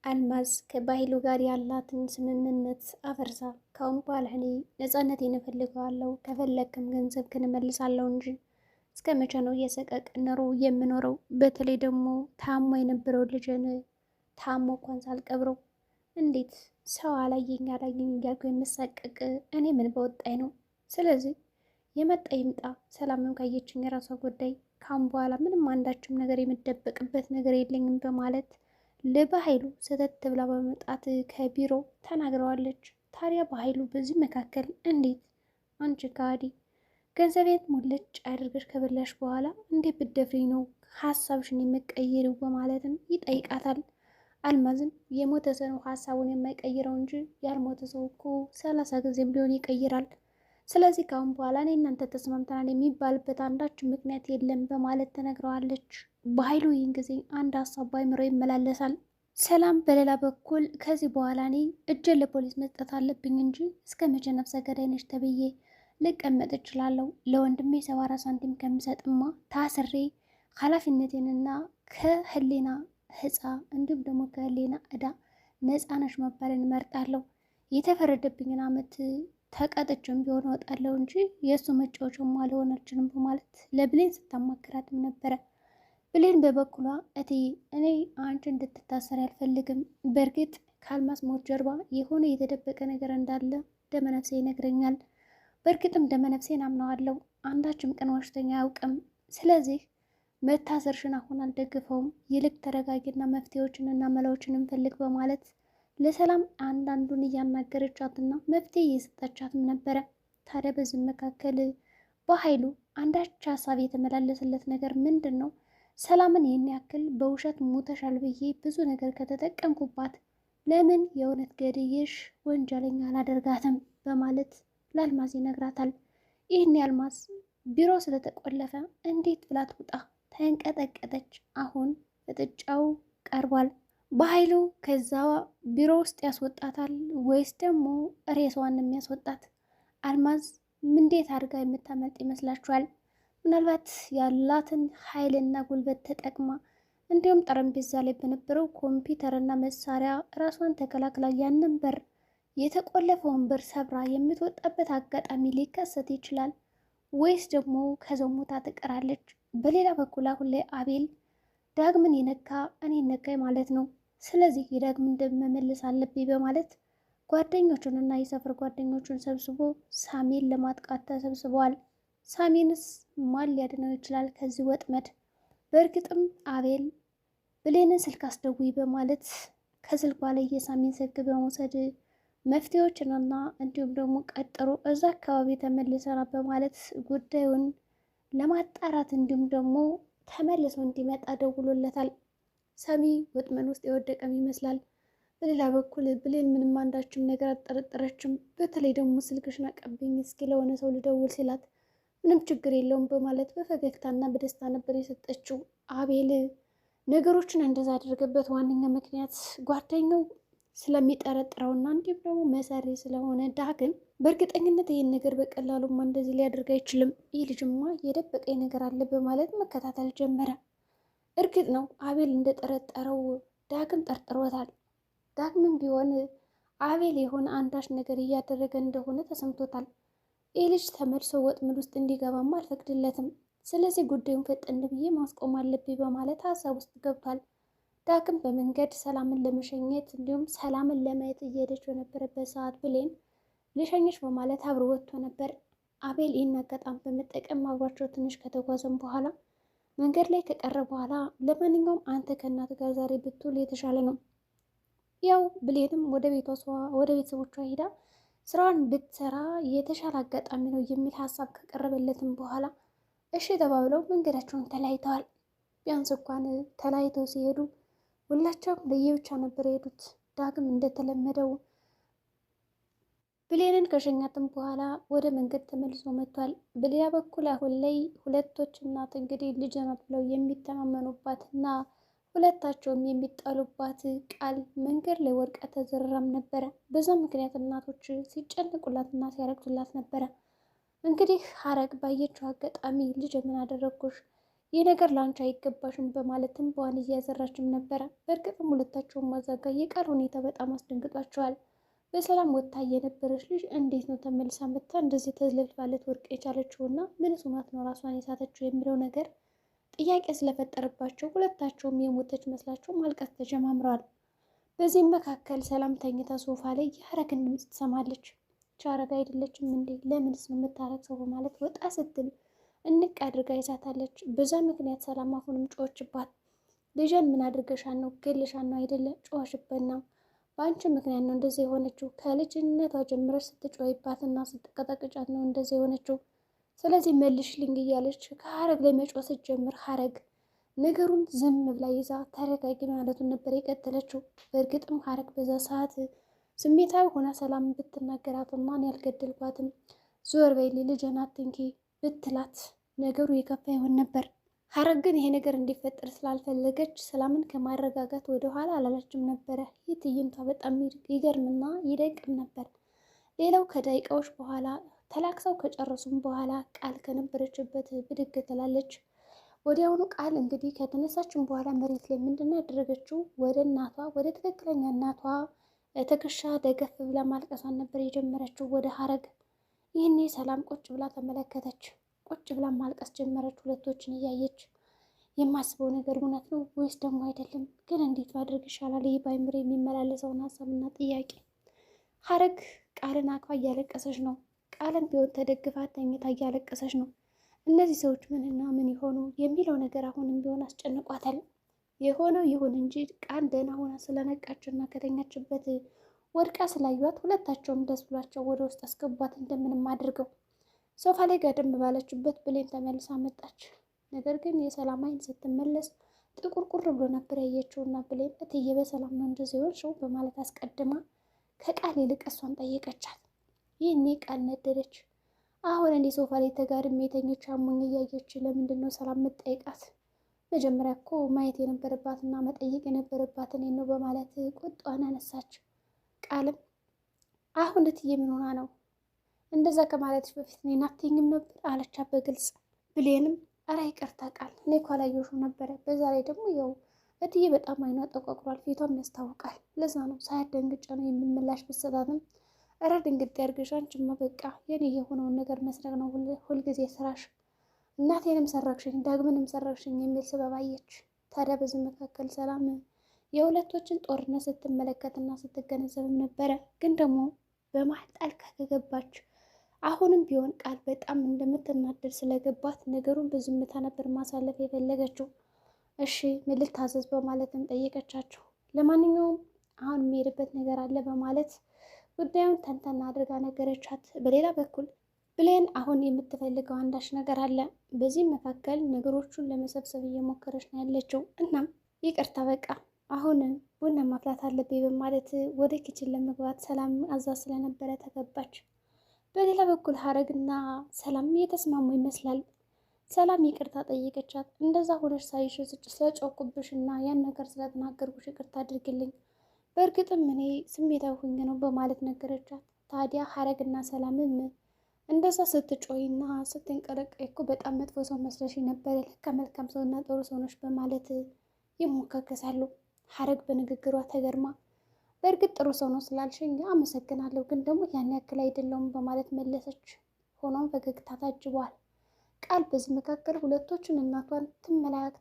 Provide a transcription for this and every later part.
አልማዝ ከባሂሉ ጋር ያላትን ስምምነት አፈርሳ ካሁን በኋላ እኔ ነፃነቴን እፈልገዋለሁ፣ ከፈለግክም ገንዘብክን እመልሳለሁ እንጂ እስከ መቼ ነው እየሰቀቀን ኑሮ የምኖረው? በተለይ ደግሞ ታሞ የነበረው ልጅን ታሞ እንኳን ሳልቀብረው እንዴት ሰው አላየኝ አላየኝ እያልኩ የምሳቀቅ እኔ ምን በወጣኝ ነው? ስለዚህ የመጣ ይምጣ፣ ሰላምም ካየችኝ የራሷ ጉዳይ። ካሁን በኋላ ምንም አንዳችም ነገር የምደበቅበት ነገር የለኝም በማለት ለበኃይሉ ሰተት ብላ በመምጣት ከቢሮ ተናግረዋለች። ታዲያ በኃይሉ በዚህ መካከል እንዴት አንቺ ከሃዲ ገንዘቤን ሙልጭ አድርገሽ ከበላሽ በኋላ እንዴት ብትደፍሪ ነው ሀሳብሽን የምትቀይሪው? በማለትም ይጠይቃታል። አልማዝም የሞተ ሰው ሀሳቡን የማይቀይረው እንጂ ያልሞተ ሰው እኮ 30 ጊዜም ሊሆን ይቀይራል። ስለዚህ ካሁን በኋላ እኔ እናንተ ተስማምተናል የሚባልበት አንዳች ምክንያት የለም በማለት ተነግረዋለች። በኃይሉ ይህን ጊዜ አንድ ሀሳብ ባይምሮ ይመላለሳል። ሰላም በሌላ በኩል ከዚህ በኋላ እኔ እጄን ለፖሊስ መስጠት አለብኝ እንጂ እስከ መቼ ነፍሰ ገዳይ ነች ተብዬ ልቀመጥ እችላለሁ? ለወንድሜ 74 ሳንቲም ከምሰጥማ ታስሬ ኃላፊነቴንና ከህሊና ህፃ እንዲሁም ደግሞ ከህሊና እዳ ነፃነሽ መባልን እመርጣለሁ። የተፈረደብኝን አመት ተቀጥቼም ቢሆን እወጣለሁ እንጂ የእሱ መጫወቻማ ልሆን አልችልም በማለት ለብሌን ስታማክራትም ነበረ። ብሌን በበኩሏ እትዬ እኔ አንቺ እንድትታሰር አልፈልግም። በእርግጥ ከአልማዝ ሞት ጀርባ የሆነ የተደበቀ ነገር እንዳለ ደመነፍሴ ይነግረኛል። በእርግጥም ደመነፍሴን አምነዋለሁ። አንዳችም ቀን ዋሽተኛ አያውቅም። ስለዚህ መታሰርሽን አሁን አልደግፈውም። ይልቅ ተረጋጊና መፍትሄዎችንና መላዎችን እንፈልግ በማለት ለሰላም አንዳንዱን እያናገረቻትና መፍትሄ እየሰጠቻትም ነበረ። ታዲያ በዚህ መካከል በኃይሉ አንዳች ሀሳብ የተመላለሰለት ነገር ምንድን ነው? ሰላምን ይህን ያክል በውሸት ሞተሻል ብዬ ብዙ ነገር ከተጠቀምኩባት ለምን የእውነት ገድዬሽ ወንጀለኛ አላደርጋትም? በማለት ለአልማዝ ይነግራታል። ይህን የአልማዝ ቢሮ ስለተቆለፈ እንዴት ብላ ትውጣ? ተንቀጠቀጠች። አሁን ፍጥጫው ቀርቧል። በኃይሉ ከዛ ቢሮ ውስጥ ያስወጣታል ወይስ ደግሞ ሬሷን የሚያስወጣት? አልማዝ እንዴት አድርጋ የምታመልጥ ይመስላችኋል? ምናልባት ያላትን ኃይልና ጉልበት ተጠቅማ እንዲሁም ጠረጴዛ ላይ በነበረው ኮምፒውተርና መሳሪያ ራሷን ተከላክላ ያንን በር የተቆለፈውን በር ሰብራ የምትወጣበት አጋጣሚ ሊከሰት ይችላል። ወይስ ደግሞ ከዛው ሞታ ትቀራለች? በሌላ በኩል አሁን ላይ አቤል ዳግምን የነካ እኔ ነካኝ ማለት ነው። ስለዚህ የዳግምን ደም መመለስ አለብኝ በማለት ጓደኞቹንና የሰፈር ጓደኞቹን ሰብስቦ ሳሚን ለማጥቃት ተሰብስበዋል። ሳሚንስ ማን ሊያድነው ይችላል ከዚህ ወጥመድ? በእርግጥም አቤል ብሌንን ስልክ አስደውይ በማለት ከስልኳ ላይ የሳሚን ስልክ በመውሰድ መፍትሄዎችንና እንዲሁም ደግሞ ቀጠሮ እዛ አካባቢ ተመልሰና በማለት ጉዳዩን ለማጣራት እንዲሁም ደግሞ ተመልሶ እንዲመጣ ደውሎለታል። ሳሚ ወጥመድ ውስጥ የወደቀም ይመስላል። በሌላ በኩል ብሌን ምንም አንዳችም ነገር አልጠረጠረችም። በተለይ ደግሞ ስልክሽን አቀብኝ እስኪ ለሆነ ሰው ልደውል ሲላት ምንም ችግር የለውም በማለት በፈገግታና በደስታ ነበር የሰጠችው። አቤል ነገሮችን እንደዛ አደረገበት ዋነኛ ምክንያት ጓደኛው ስለሚጠረጥረውና እንዲሁም ደግሞ መሰሪ ስለሆነ ዳግም በእርግጠኝነት ይህን ነገር በቀላሉማ እንደዚህ ሊያደርግ አይችልም፣ ይህ ልጅማ የደበቀኝ ነገር አለ በማለት መከታተል ጀመረ። እርግጥ ነው አቤል እንደጠረጠረው ዳግም ጠርጥሮታል። ዳግምም ቢሆን አቤል የሆነ አንዳች ነገር እያደረገ እንደሆነ ተሰምቶታል። ይህ ልጅ ተመልሶ ወጥመድ ውስጥ እንዲገባም አልፈቅድለትም። ስለዚህ ጉዳዩን ፈጠን ብዬ ማስቆም አለብኝ በማለት ሀሳብ ውስጥ ገብቷል። ዳግም በመንገድ ሰላምን ለመሸኘት እንዲሁም ሰላምን ለማየት እየሄደች በነበረበት ሰዓት ብሌን ልሸኝሽ በማለት አብሮ ወጥቶ ነበር። አቤል ይህን አጋጣሚ በመጠቀም አብሯቸው ትንሽ ከተጓዘም በኋላ መንገድ ላይ ከቀረ በኋላ ለማንኛውም አንተ ከእናት ጋር ዛሬ ብትውል የተሻለ ነው፣ ያው ብሌንም ወደ ቤተሰቦቿ ሄዳ ስራዋን ብትሰራ የተሻለ አጋጣሚ ነው የሚል ሀሳብ ከቀረበለትም በኋላ እሺ ተባብለው መንገዳቸውን ተለያይተዋል። ቢያንስ እንኳን ተለያይተው ሲሄዱ ሁላቸውም ለየብቻ ነበር የሄዱት። ዳግም እንደተለመደው ብሌንን ከሸኛትም በኋላ ወደ መንገድ ተመልሶ መጥቷል። በሌላ በኩል አሁን ላይ ሁለቶች እናት እንግዲህ ልጅ ናት ብለው የሚተማመኑባት እና ሁለታቸውም የሚጣሉባት ቃል መንገድ ላይ ወድቃ ተዘርራም ነበረ። በዛ ምክንያት እናቶች ሲጨንቁላትና ሲያረግዙላት ነበረ። እንግዲህ ሀረግ ባየችው አጋጣሚ ልጅ ምን አደረግኩሽ? ይህ ነገር ለአንቺ አይገባሽም በማለትም በዋን እያዘራችም ነበረ። በእርግጥም ሁለታቸውም ማዛጋ የቃል ሁኔታ በጣም አስደንግጧቸዋል። በሰላም ወጥታ የነበረች ልጅ እንዴት ነው ተመልሳ መጥታ እንደዚህ ተዝለፍልፋለት ወርቅ የቻለችው እና ምን ሱማት ነው ራሷን የሳተችው የሚለው ነገር ጥያቄ ስለፈጠረባቸው ሁለታቸውም የሞተች መስላቸው ማልቀስ ተጀማምረዋል። በዚህም መካከል ሰላም ተኝታ ሶፋ ላይ የሀረግን ድምፅ ትሰማለች። ቻረግ አይደለችም እንዴ ለምንስ ነው የምታረግሰው በማለት ወጣ ስትል እንቅ አድርጋ ይዛታለች። በዛ ምክንያት ሰላም አሁንም ጮኸችባት። ልጅን ምን አድርገሻን ነው? ገልሻን ነው አይደለ? ጮኸሽበት ነው። በአንቺ ምክንያት ነው እንደዚህ የሆነችው። ከልጅነቷ ጀምረሽ ስትጮይባትና ስትቀጠቅጫት ነው እንደዚህ የሆነችው። ስለዚህ መልሽልኝ እያለች ከሀረግ ላይ መጮህ ስትጀምር ሀረግ ነገሩን ዝም ብላ ይዛ ተረጋጊ ማለቱን ነበር የቀጠለችው። በእርግጥም ሀረግ በዛ ሰዓት ስሜታዊ ሆና ሰላም ብትናገራትና እኔ ያልገደልኳትም ዞር በይሌ ልጄን አትንኪ ብትላት ነገሩ የከፋ ይሆን ነበር። ሀረግ ግን ይሄ ነገር እንዲፈጠር ስላልፈለገች ሰላምን ከማረጋጋት ወደኋላ አላለችም ነበረ። ይህ ትዕይንቷ በጣም ይገርምና ይደንቅም ነበር። ሌላው ከደቂቃዎች በኋላ ተላክሰው ከጨረሱም በኋላ ቃል ከነበረችበት ብድግ ትላለች። ወዲያውኑ ቃል እንግዲህ ከተነሳችን በኋላ መሬት ላይ ምንድን ነው ያደረገችው? ወደ እናቷ ወደ ትክክለኛ እናቷ ትከሻ ደገፍ ብላ ማልቀሷን ነበር የጀመረችው ወደ ሀረግ። ይህኔ ሰላም ቁጭ ብላ ተመለከተች። ቁጭ ብላ ማልቀስ ጀመረች፣ ሁለቶችን እያየች። የማስበው ነገር እውነት ነው ወይስ ደግሞ አይደለም? ግን እንዴት ማድረግ ይሻላል? ይህ በአይምሮ የሚመላለሰውን ሀሳብና ጥያቄ። ሀረግ ቃልን አቅፋ እያለቀሰች ነው። ቃልም ቢሆን ተደግፋ ተኝታ እያለቀሰች ነው። እነዚህ ሰዎች ምንና ምን ይሆኑ የሚለው ነገር አሁንም ቢሆን አስጨንቋታል። የሆነው ይሁን እንጂ ቃል ደህና ሆና ስለነቃችና ከተኛችበት ወድቃ ስላዩት ሁለታቸውም ደስ ብሏቸው ወደ ውስጥ አስገቧት እንደምንም አድርገው። ሶፋ ላይ ጋደም ባለችበት ብሌን ተመልሳ መጣች። ነገር ግን የሰላም አይን ስትመለስ ጥቁርቁር ብሎ ነበር ያየችውና ብሌን እትዬ በሰላም ነው እንደዚህ የሆንሽው በማለት አስቀድማ ከቃል ይልቅ እሷን ጠየቀቻት። ይህኔ ቃል ነደደች። አሁን እንዲህ ሶፋ ላይ ተጋድሜ የተኘች አሞኝ እያየች ለምንድን ነው ሰላም የምትጠይቃት? መጀመሪያ እኮ ማየት የነበረባትና መጠየቅ የነበረባት እኔን ነው በማለት ቁጣዋን አነሳች። ቃልም አሁን እትዬ ምን ሆና ነው እንደዛ ከማለትሽ በፊት እኔን አትይኝም ነበር አለቻት በግልጽ። ብሌንም ኧረ ይቅርታ ቃል እኔ እኮ አላየሁሽም ነበረ። በዛ ላይ ደግሞ ያው እትዬ በጣም አይኗ ጠቋቁሯል፣ ፊቷም ያስታውቃል። ለዛ ነው ሳያደንግጬ ነው የምምላሽ ብትሰጣትም ኧረ ድንግጥ ያድርግሽ አንቺማ በቃ የኔ የሆነውን ነገር መስረቅ ነው ሁልጊዜ ስራሽ። እናቴንም ሰረቅሽኝ ዳግምንም ሰረቅሽኝ የሚል ስበብ አየች። ታዲያ በዚህ መካከል ሰላም የሁለቶችን ጦርነት ስትመለከትና ስትገነዘብም ነበረ። ግን ደግሞ በመሀል ጣልቃ ከገባች አሁንም ቢሆን ቃል በጣም እንደምትናደድ ስለገባት ነገሩን በዝምታ ነበር ማሳለፍ የፈለገችው። እሺ ምን ልታዘዝ በማለትም ጠየቀቻቸው። ለማንኛውም አሁን የሚሄድበት ነገር አለ በማለት ጉዳዩን ተንተና አድርጋ ነገረቻት። በሌላ በኩል ብሌን አሁን የምትፈልገው አንዳች ነገር አለ። በዚህ መካከል ነገሮቹን ለመሰብሰብ እየሞከረች ነው ያለችው። እናም ይቅርታ በቃ አሁን ቡና ማፍላት አለብኝ በማለት ወደ ኪችን ለመግባት ሰላም አዛ ስለነበረ ተገባች። በሌላ በኩል ሀረግና ሰላም እየተስማሙ ይመስላል። ሰላም ይቅርታ ጠየቀቻት። እንደዛ ሆነሽ ሳይሽ ስለጮኩብሽ እና ያን ነገር ስለተናገርኩሽ ይቅርታ አድርግልኝ፣ በእርግጥም እኔ ስሜታዊ ሆኜ ነው በማለት ነገረቻት። ታዲያ ሀረግና ሰላምም እንደዛ ስትጮይና ስትንቀረቀይ እኮ በጣም መጥፎ ሰው መስለሽ ነበረ፣ ለካ መልካም ሰውና ጥሩ ሰው ነሽ በማለት ይሞካከሳሉ። ሀረግ በንግግሯ ተገርማ በእርግጥ ጥሩ ሰው ነው ስላልሽኝ አመሰግናለሁ፣ ግን ደግሞ ያን ያክል አይደለውም በማለት መለሰች። ሆኖም ፈገግታ ታጅቧል። ቃል በዚህ መካከል ሁለቶቹን እናቷን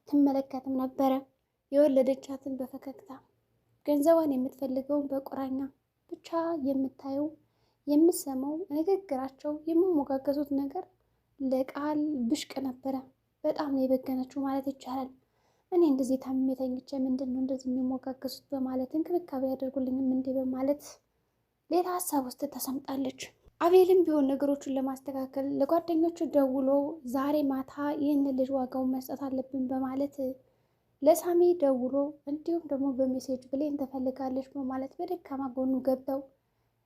ትመለከትም ነበረ። የወለደቻትን በፈገግታ ገንዘቧን የምትፈልገውን በቁራኛ ብቻ የምታየው የምሰማው ንግግራቸው የሚሞጋገሱት ነገር ለቃል ብሽቅ ነበረ። በጣም ነው የበገነችው ማለት ይቻላል። እኔ እንደዚህ ታምሜ ተኝቼ ምንድን ነው እንደዚህ የሚሞጋገሱት በማለት እንክብካቤ ያደርጉልኝም እንዲህ በማለት ሌላ ሀሳብ ውስጥ ተሰምጣለች። አቤልም ቢሆን ነገሮቹን ለማስተካከል ለጓደኞቹ ደውሎ ዛሬ ማታ ይህን ልጅ ዋጋውን መስጠት አለብን በማለት ለሳሚ ደውሎ እንዲሁም ደግሞ በሜሴጅ ብሌን ተፈልጋለች በማለት በደካማ ጎኑ ገብተው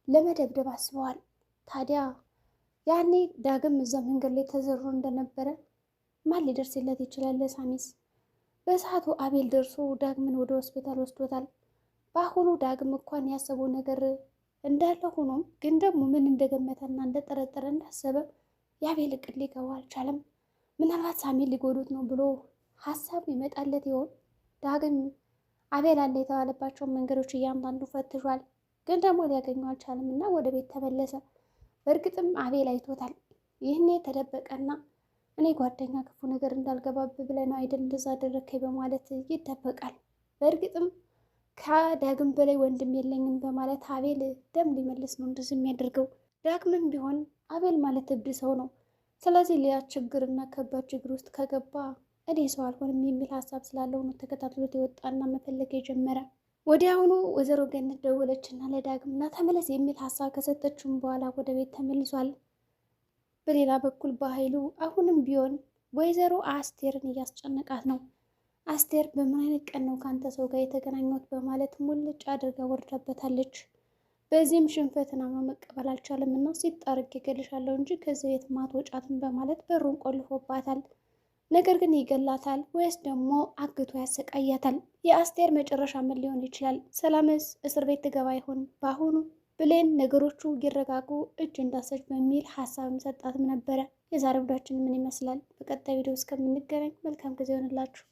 ለመደብደብ አስበዋል። ታዲያ ያኔ ዳግም እዛ መንገድ ላይ ተዘሮ እንደነበረ ማን ሊደርስለት ይችላል? ለሳሚስ በሰዓቱ አቤል ደርሶ ዳግምን ወደ ሆስፒታል ወስዶታል። በአሁኑ ዳግም እንኳን ያሰበው ነገር እንዳለ ሆኖም ግን ደግሞ ምን እንደገመተና እንደጠረጠረ እንዳሰበ የአቤል እቅድ ሊገባው አልቻለም። ምናልባት ሳሚ ሊጎዱት ነው ብሎ ሀሳቡ ይመጣለት ይሆን? ዳግም አቤል አለ የተባለባቸውን መንገዶች እያንዳንዱ ፈትሿል፣ ግን ደግሞ ሊያገኘው አልቻለም እና ወደ ቤት ተመለሰ። በእርግጥም አቤል አይቶታል። ይህኔ ተደበቀና እኔ ጓደኛ ክፉ ነገር እንዳልገባብ ብለህ ነው አይደል እንደዛ አደረከኝ በማለት ይደበቃል። በእርግጥም ከዳግም በላይ ወንድም የለኝም በማለት አቤል ደም ሊመልስ ነው እንደዚህ የሚያደርገው። ዳግምም ቢሆን አቤል ማለት እብድ ሰው ነው። ስለዚህ ሌላ ችግርና ከባድ ችግር ውስጥ ከገባ እኔ ሰው አልሆንም የሚል ሀሳብ ስላለው ነው ተከታትሎት የወጣና መፈለግ የጀመረ። ወዲያውኑ ወይዘሮ ገነት ደወለችና ለዳግም ና ተመለስ የሚል ሀሳብ ከሰጠችውም በኋላ ወደ ቤት ተመልሷል። በሌላ በኩል በኃይሉ አሁንም ቢሆን ወይዘሮ አስቴርን እያስጨነቃት ነው። አስቴር በምን አይነት ቀን ነው ከአንተ ሰው ጋር የተገናኘሁት በማለት ሙልጭ አድርጋ ወርዳበታለች። በዚህም ሽንፈትን አምኖ መቀበል አልቻለም እና ሲጣርግ ይገልሻለሁ እንጂ ከዚህ ቤት ማትወጫትም በማለት በሩን ቆልፎባታል። ነገር ግን ይገላታል ወይስ ደግሞ አግቶ ያሰቃያታል? የአስቴር መጨረሻ ምን ሊሆን ይችላል? ሰላምስ እስር ቤት ትገባ ይሆን? በአሁኑ ብሌን ነገሮቹ ይረጋጉ እጅ እንዳሰች በሚል ሀሳብም ሰጣትም ነበረ። የዛሬ ቪዲዮአችን ምን ይመስላል? በቀጣይ ቪዲዮ እስከምንገናኝ መልካም ጊዜ ይሆንላችሁ።